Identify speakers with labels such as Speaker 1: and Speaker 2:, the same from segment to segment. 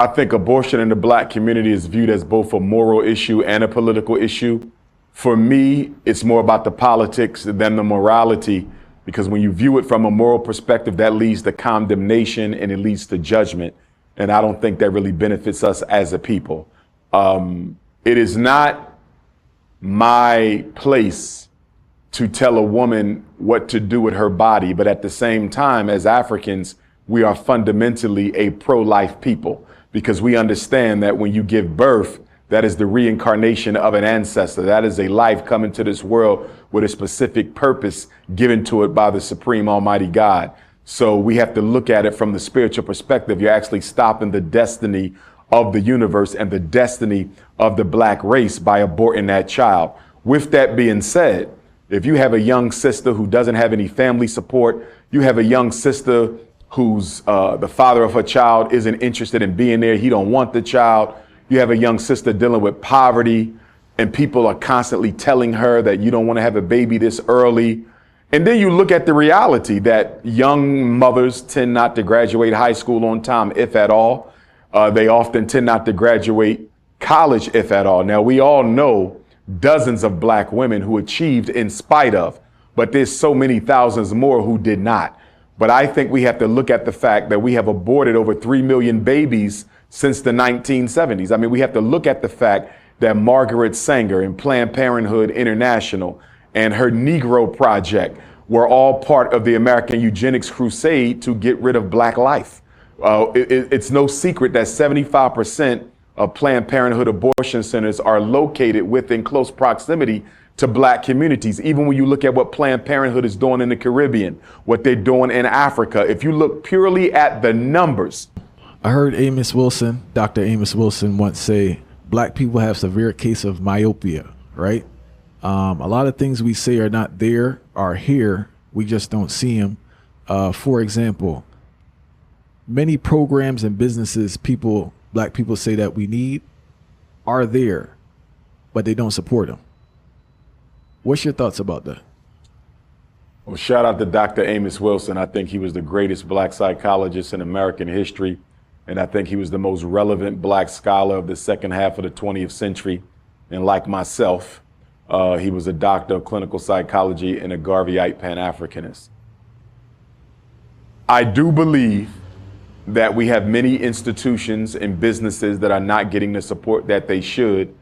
Speaker 1: I think abortion in the black community is viewed as both a moral issue and a political issue. For me, it's more about the politics than the morality, because when you view it from a moral perspective, that leads to condemnation and it leads to judgment. And I don't think that really benefits us as a people. It is not my place to tell a woman what to do with her body, but at the same time, as Africans, we are fundamentally a pro-life people, because we understand that when you give birth, that is the reincarnation of an ancestor. That is a life coming to this world with a specific purpose given to it by the Supreme Almighty God. So we have to look at it from the spiritual perspective. You're actually stopping the destiny of the universe and the destiny of the black race by aborting that child. With that being said, if you have a young sister who doesn't have any family support, you have a young sister who's the father of her child isn't interested in being there, he don't want the child. You have a young sister dealing with poverty and people are constantly telling her that you don't want to have a baby this early. And then you look at the reality that young mothers tend not to graduate high school on time, if at all. They often tend not to graduate college, if at all. Now, we all know dozens of black women who achieved in spite of, but there's so many thousands more who did not. But I think we have to look at the fact that we have aborted over 3 million babies since the 1970s. I mean, we have to look at the fact that Margaret Sanger and Planned Parenthood International and her Negro Project were all part of the American eugenics crusade to get rid of black life. It's no secret that 75% of Planned Parenthood abortion centers are located within close proximity to black communities. Even when you look at what Planned Parenthood is doing in the Caribbean, what they're doing in Africa, if you look purely at the numbers.
Speaker 2: I heard Dr. Amos Wilson once say, black people have severe case of myopia, right? A lot of things we say are not there, are here. We just don't see them. For example, many programs and businesses black people say that we need are there, but they don't support them. What's your thoughts about that?
Speaker 1: Well, shout out to Dr. Amos Wilson. I think he was the greatest black psychologist in American history. And I think he was the most relevant black scholar of the second half of the 20th century. And like myself, he was a doctor of clinical psychology and a Garveyite Pan-Africanist. I do believe that we have many institutions and businesses that are not getting the support that they should,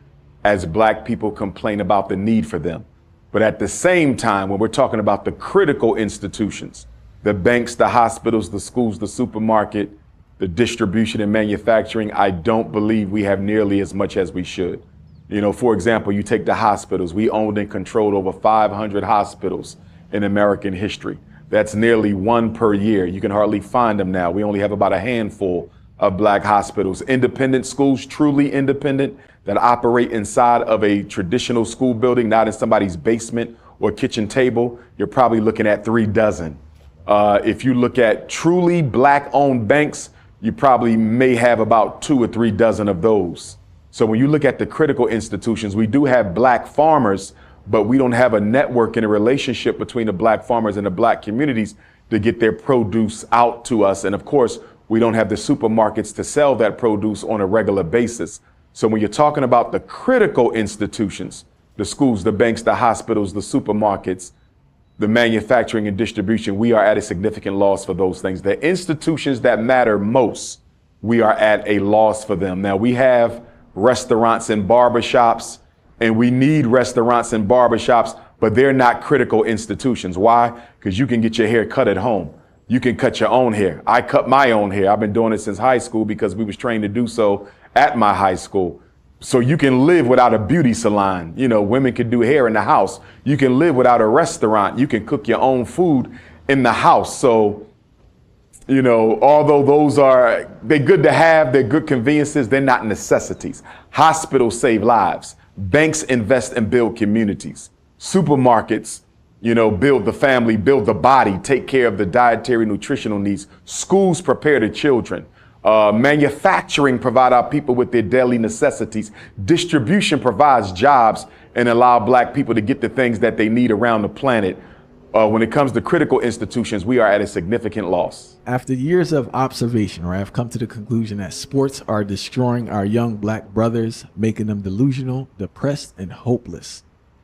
Speaker 1: as black people complain about the need for them. But at the same time, when we're talking about the critical institutions, the banks, the hospitals, the schools, the supermarket, the distribution and manufacturing, I don't believe we have nearly as much as we should. You know, for example, you take the hospitals. We owned and controlled over 500 hospitals in American history. That's nearly one per year. You can hardly find them now. We only have about a handful of black hospitals. Independent schools, truly independent, that operate inside of a traditional school building, not in somebody's basement or kitchen table, you're probably looking at 3 dozen. If you look at truly black-owned banks, you probably may have about 2 or 3 dozen of those. So when you look at the critical institutions, we do have black farmers, but we don't have a network and a relationship between the black farmers and the black communities to get their produce out to us. And of course, we don't have the supermarkets to sell that produce on a regular basis. So when you're talking about the critical institutions, the schools, the banks, the hospitals, the supermarkets, the manufacturing and distribution, we are at a significant loss for those things. The institutions that matter most, we are at a loss for them. Now, we have restaurants and barbershops, and we need restaurants and barbershops, but they're not critical institutions. Why? Because you can get your hair cut at home. You can cut your own hair. I cut my own hair. I've been doing it since high school because we was trained to do so at my high school. So you can live without a beauty salon. You know, women can do hair in the house. You can live without a restaurant. You can cook your own food in the house. So, you know, although they're good to have, they're good conveniences, they're not necessities. Hospitals save lives. Banks invest and build communities. Supermarkets, you know, build the family, build the body, take care of the dietary nutritional needs. Schools prepare the children. Manufacturing provide our people with their daily necessities. Distribution provides jobs and allow black people to get the things that they need around the planet. when it comes to critical institutions, we are at a significant loss.
Speaker 2: After years of observation, right, I've come to the conclusion that sports are destroying our young black brothers, making them delusional, depressed, and hopeless.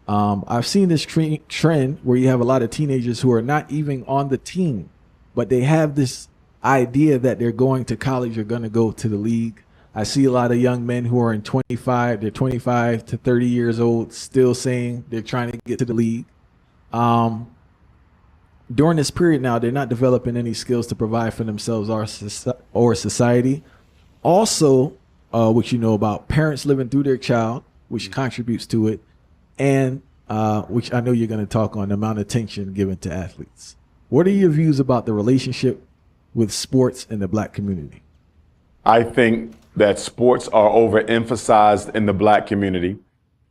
Speaker 2: I've seen this trend where you have a lot of teenagers who are not even on the team, but they have this idea that they're going to college or going to go to the league. I see a lot of young men who are in 25, they're 25 to 30 years old, still saying they're trying to get to the league. During this period now, they're not developing any skills to provide for themselves or society. Also, which you know about, parents living through their child, which contributes to it, and which I know you're going to talk on, the amount of attention given to athletes. What are your views about the relationship with sports in the black community?
Speaker 1: I think that sports are overemphasized in the black community.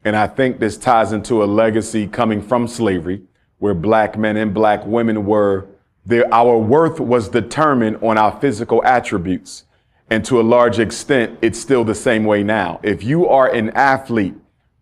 Speaker 1: And I think this ties into a legacy coming from slavery, where black men and black women were there. Our worth was determined on our physical attributes. And to a large extent, it's still the same way now. If you are an athlete,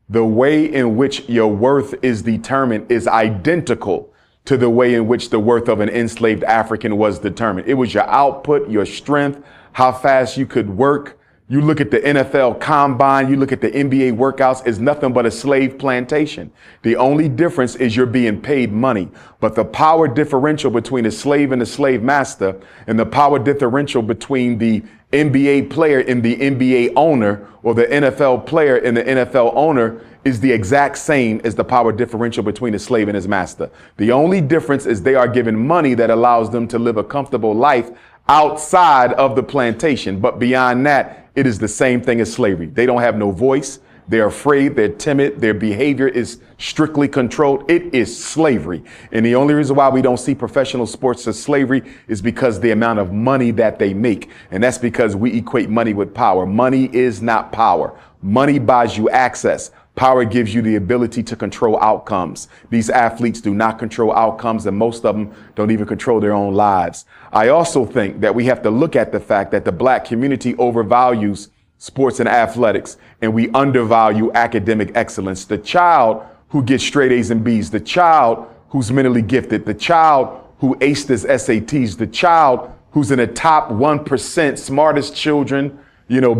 Speaker 1: the way in which your worth is determined is identical to the way in which the worth of an enslaved African was determined. It was your output, your strength, how fast you could work. You look at the NFL combine, you look at the NBA workouts, it's nothing but a slave plantation. The only difference is you're being paid money. But the power differential between the slave and the slave master, and the power differential between the NBA player and the NBA owner, or the NFL player and the NFL owner, is the exact same as the power differential between the slave and his master. The only difference is they are given money that allows them to live a comfortable life outside of the plantation. But beyond that, it is the same thing as slavery. They don't have no voice. They're afraid. They're timid. Their behavior is strictly controlled. It is slavery. And the only reason why we don't see professional sports as slavery is because the amount of money that they make. And that's because we equate money with power. Money is not power. Money buys you access. Power gives you the ability to control outcomes. These athletes do not control outcomes, and most of them don't even control their own lives. I also think that we have to look at the fact that the black community overvalues sports and athletics, and we undervalue academic excellence. The child who gets straight A's and B's, the child who's mentally gifted, the child who aced his SATs, the child who's in the top 1% smartest children,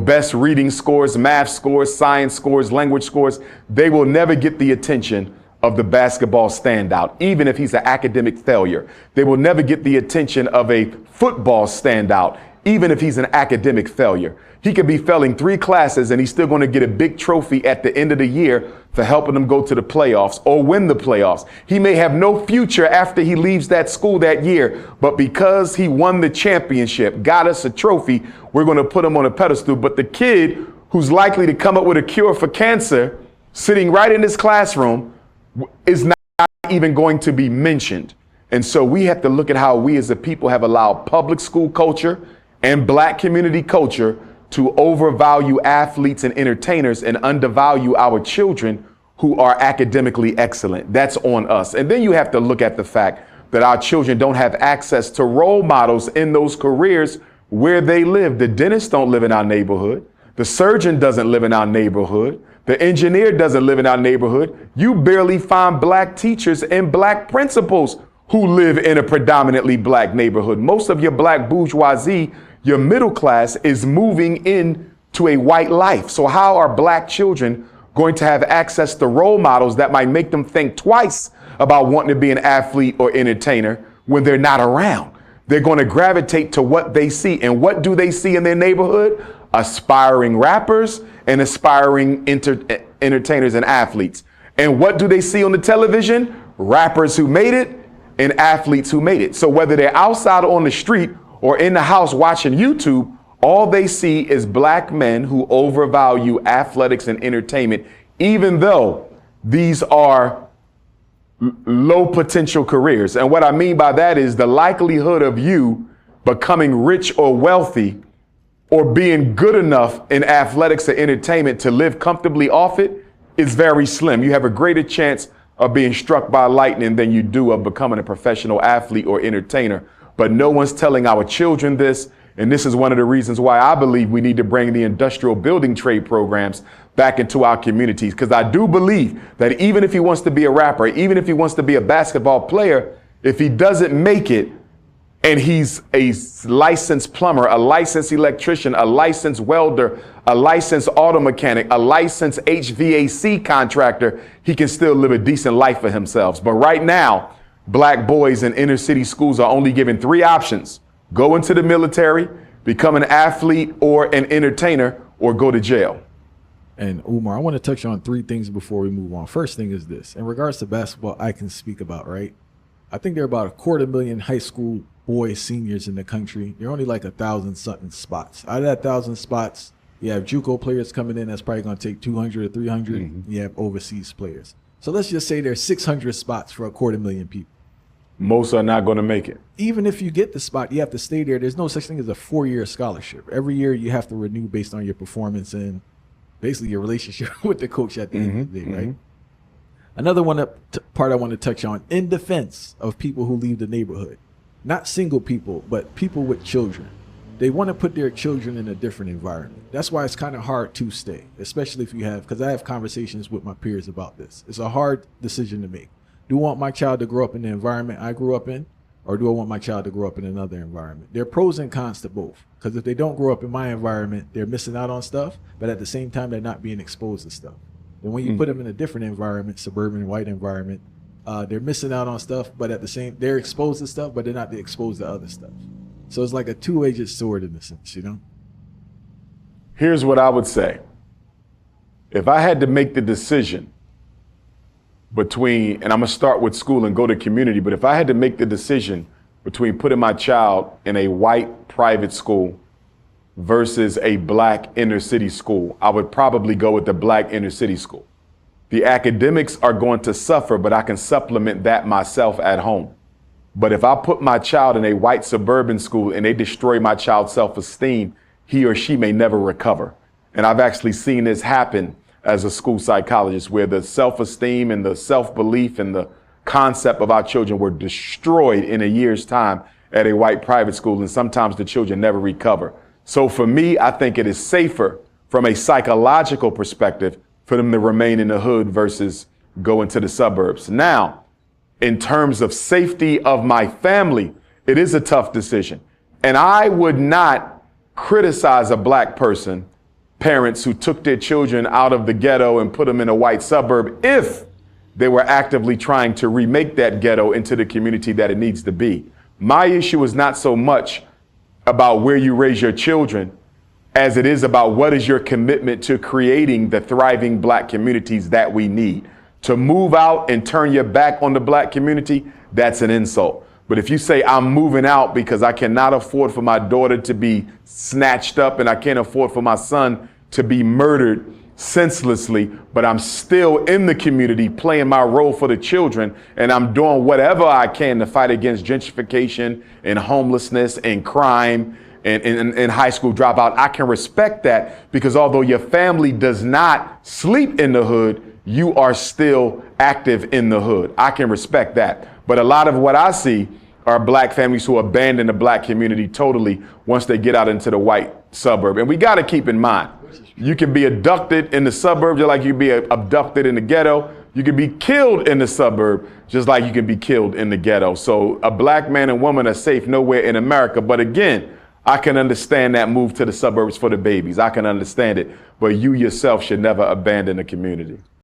Speaker 1: best reading scores, math scores, science scores, language scores, they will never get the attention of the basketball standout, even if he's an academic failure. They will never get the attention of a football standout, even if he's an academic failure. He could be failing 3 classes and he's still going to get a big trophy at the end of the year for helping them go to the playoffs or win the playoffs. He may have no future after he leaves that school that year, but because he won the championship, got us a trophy, we're going to put him on a pedestal. But the kid who's likely to come up with a cure for cancer, sitting right in his classroom, is not even going to be mentioned. And so we have to look at how we as a people have allowed public school culture and black community culture to overvalue athletes and entertainers and undervalue our children who are academically excellent. That's on us. And then you have to look at the fact that our children don't have access to role models in those careers where they live. The dentist don't live in our neighborhood. The surgeon doesn't live in our neighborhood. The engineer doesn't live in our neighborhood. You barely find black teachers and black principals who live in a predominantly black neighborhood. Most of your black bourgeoisie, your middle class, is moving into a white life. So how are black children going to have access to role models that might make them think twice about wanting to be an athlete or entertainer when they're not around? They're going to gravitate to what they see. And what do they see in their neighborhood? Aspiring rappers and aspiring entertainers and athletes. And what do they see on the television? Rappers who made it and athletes who made it. So whether they're outside on the street or in the house watching YouTube, all they see is black men who overvalue athletics and entertainment, even though these are low potential careers. And what I mean by that is the likelihood of you becoming rich or wealthy or being good enough in athletics or entertainment to live comfortably off it is very slim. You have a greater chance of being struck by lightning than you do of becoming a professional athlete or entertainer. But no one's telling our children this. And this is one of the reasons why I believe we need to bring the industrial building trade programs back into our communities. Because I do believe that even if he wants to be a rapper, even if he wants to be a basketball player, If he doesn't make it, and he's a licensed plumber, a licensed electrician, a licensed welder, a licensed auto mechanic, a licensed HVAC contractor, he can still live a decent life for himself. But right now, black boys in inner city schools are only given 3 options: go into the military, become an athlete or an entertainer, or go to jail.
Speaker 2: And Umar, I want to touch on 3 things before we move on. First thing is this: in regards to basketball, I can speak about, right? I think there are about 250,000 high school boys, seniors in the country. There are only like 1,000 something spots. Out of that 1,000 spots, you have JUCO players coming in. That's probably going to take 200 or 300. Mm-hmm. You have overseas players. So let's just say there's 600 spots for 250,000 people.
Speaker 1: Most are not going to make it.
Speaker 2: Even if you get the spot, you have to stay there. There's no such thing as a 4-year scholarship. Every year you have to renew based on your performance and basically your relationship with the coach at the end of the day, right? Another part I want to touch on, in defense of people who leave the neighborhood, not single people, but people with children. They want to put their children in a different environment. That's why it's kind of hard to stay, especially if you have, because I have conversations with my peers about this. It's a hard decision to make. Do I want my child to grow up in the environment I grew up in, or do I want my child to grow up in another environment? There are pros and cons to both, because if they don't grow up in my environment, they're missing out on stuff, but at the same time, they're not being exposed to stuff. And when you put them in a different environment, suburban, white environment, they're missing out on stuff, but at the same, they're exposed to stuff, but they're not exposed to other stuff. So it's like a two-edged sword in a sense, you know?
Speaker 1: Here's what I would say. If I had to make the decision between, and I'm gonna start with school and go to community, but if I had to make the decision between putting my child in a white private school versus a black inner city school, I would probably go with the black inner city school. The academics are going to suffer, but I can supplement that myself at home. But if I put my child in a white suburban school and they destroy my child's self-esteem, he or she may never recover. And I've actually seen this happen as a school psychologist, where the self-esteem and the self-belief and the concept of our children were destroyed in a year's time at a white private school, and sometimes the children never recover. So for me, I think it is safer from a psychological perspective for them to remain in the hood versus go into the suburbs. Now, in terms of safety of my family, it is a tough decision. And I would not criticize a black person, parents who took their children out of the ghetto and put them in a white suburb if they were actively trying to remake that ghetto into the community that it needs to be. My issue is not so much about where you raise your children as it is about what is your commitment to creating the thriving black communities that we need. To move out and turn your back on the black community, that's an insult. But if you say I'm moving out because I cannot afford for my daughter to be snatched up and I can't afford for my son to be murdered senselessly, but I'm still in the community playing my role for the children, and I'm doing whatever I can to fight against gentrification and homelessness and crime and high school dropout, I can respect that, because although your family does not sleep in the hood, you are still active in the hood. I can respect that. But a lot of what I see are black families who abandon the black community totally once they get out into the white suburb. And we got to keep in mind, you can be abducted in the suburbs just like you can be abducted in the ghetto. You can be killed in the suburb just like you can be killed in the ghetto. So a black man and woman are safe nowhere in America. But again, I can understand that move to the suburbs for the babies. I can understand it. But you yourself should never abandon the community.